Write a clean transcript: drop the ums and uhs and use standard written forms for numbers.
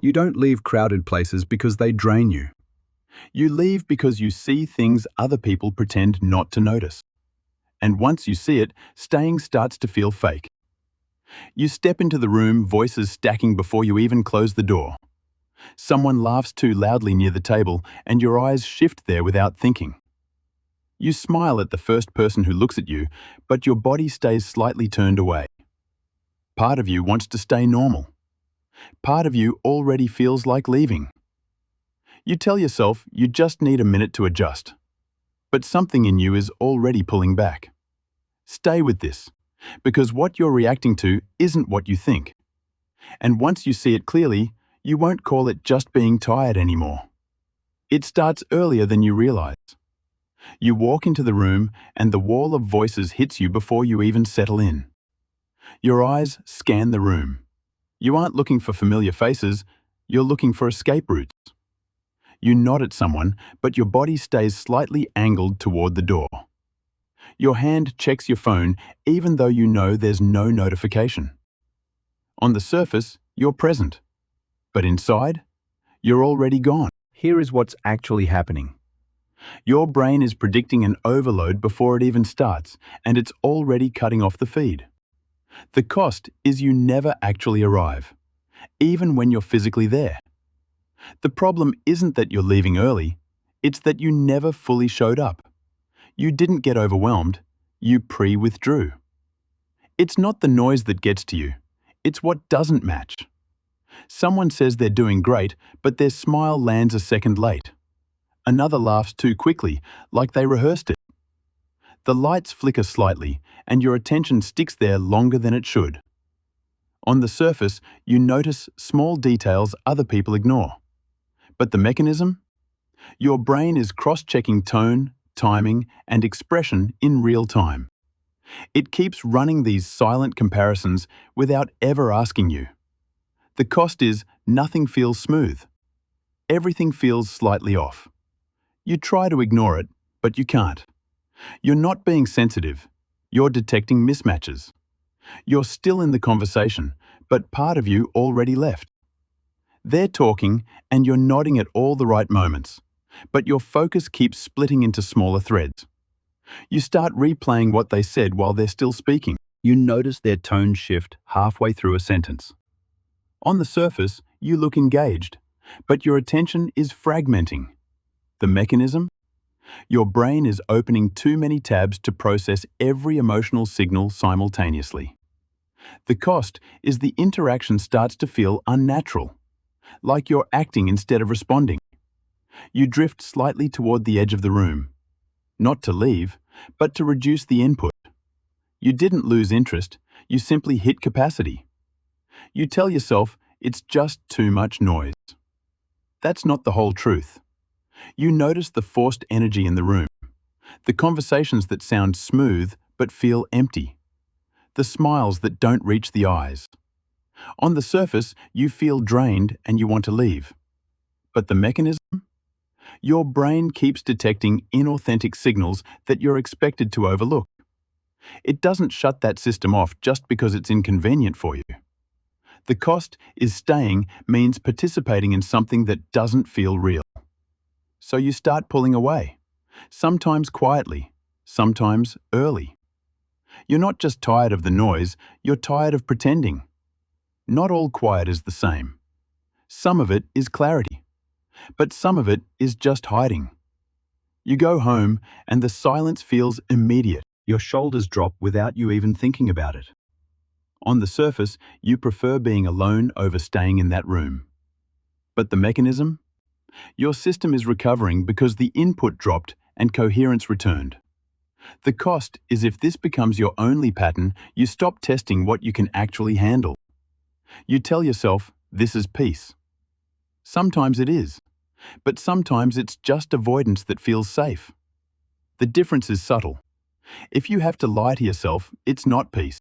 You don't leave crowded places because they drain you. You leave because you see things other people pretend not to notice. And once you see it, staying starts to feel fake. You step into the room, voices stacking before you even close the door. Someone laughs too loudly near the table, and your eyes shift there without thinking. You smile at the first person who looks at you, but your body stays slightly turned away. Part of you wants to stay normal. Part of you already feels like leaving. You tell yourself you just need a minute to adjust. But something in you is already pulling back. Stay with this, because what you're reacting to isn't what you think. And once you see it clearly, you won't call it just being tired anymore. It starts earlier than you realize. You walk into the room and the wall of voices hits you before you even settle in. Your eyes scan the room. You aren't looking for familiar faces, you're looking for escape routes. You nod at someone, but your body stays slightly angled toward the door. Your hand checks your phone even though you know there's no notification. On the surface, you're present. But inside, you're already gone. Here is what's actually happening. Your brain is predicting an overload before it even starts, and it's already cutting off the feed. The cost is you never actually arrive, even when you're physically there. The problem isn't that you're leaving early, it's that you never fully showed up. You didn't get overwhelmed, you pre-withdrew. It's not the noise that gets to you, it's what doesn't match. Someone says they're doing great, but their smile lands a second late. Another laughs too quickly, like they rehearsed it. The lights flicker slightly, and your attention sticks there longer than it should. On the surface, you notice small details other people ignore. But the mechanism? Your brain is cross-checking tone, timing, and expression in real time. It keeps running these silent comparisons without ever asking you. The cost is nothing feels smooth. Everything feels slightly off. You try to ignore it, but you can't. You're not being sensitive. You're detecting mismatches. You're still in the conversation, but part of you already left. They're talking, and you're nodding at all the right moments, but your focus keeps splitting into smaller threads. You start replaying what they said while they're still speaking. You notice their tone shift halfway through a sentence. On the surface, you look engaged, but your attention is fragmenting. The mechanism? Your brain is opening too many tabs to process every emotional signal simultaneously. The cost is the interaction starts to feel unnatural, like you're acting instead of responding. You drift slightly toward the edge of the room, not to leave, but to reduce the input. You didn't lose interest, you simply hit capacity. You tell yourself it's just too much noise. That's not the whole truth. You notice the forced energy in the room, the conversations that sound smooth but feel empty, the smiles that don't reach the eyes. On the surface, you feel drained and you want to leave. But the mechanism? Your brain keeps detecting inauthentic signals that you're expected to overlook. It doesn't shut that system off just because it's inconvenient for you. The cost is staying means participating in something that doesn't feel real. So you start pulling away, sometimes quietly, sometimes early. You're not just tired of the noise, you're tired of pretending. Not all quiet is the same. Some of it is clarity, but some of it is just hiding. You go home and the silence feels immediate. Your shoulders drop without you even thinking about it. On the surface, you prefer being alone over staying in that room. But the mechanism? Your system is recovering because the input dropped and coherence returned. The cost is if this becomes your only pattern, you stop testing what you can actually handle. You tell yourself, this is peace. Sometimes it is, but sometimes it's just avoidance that feels safe. The difference is subtle. If you have to lie to yourself, it's not peace.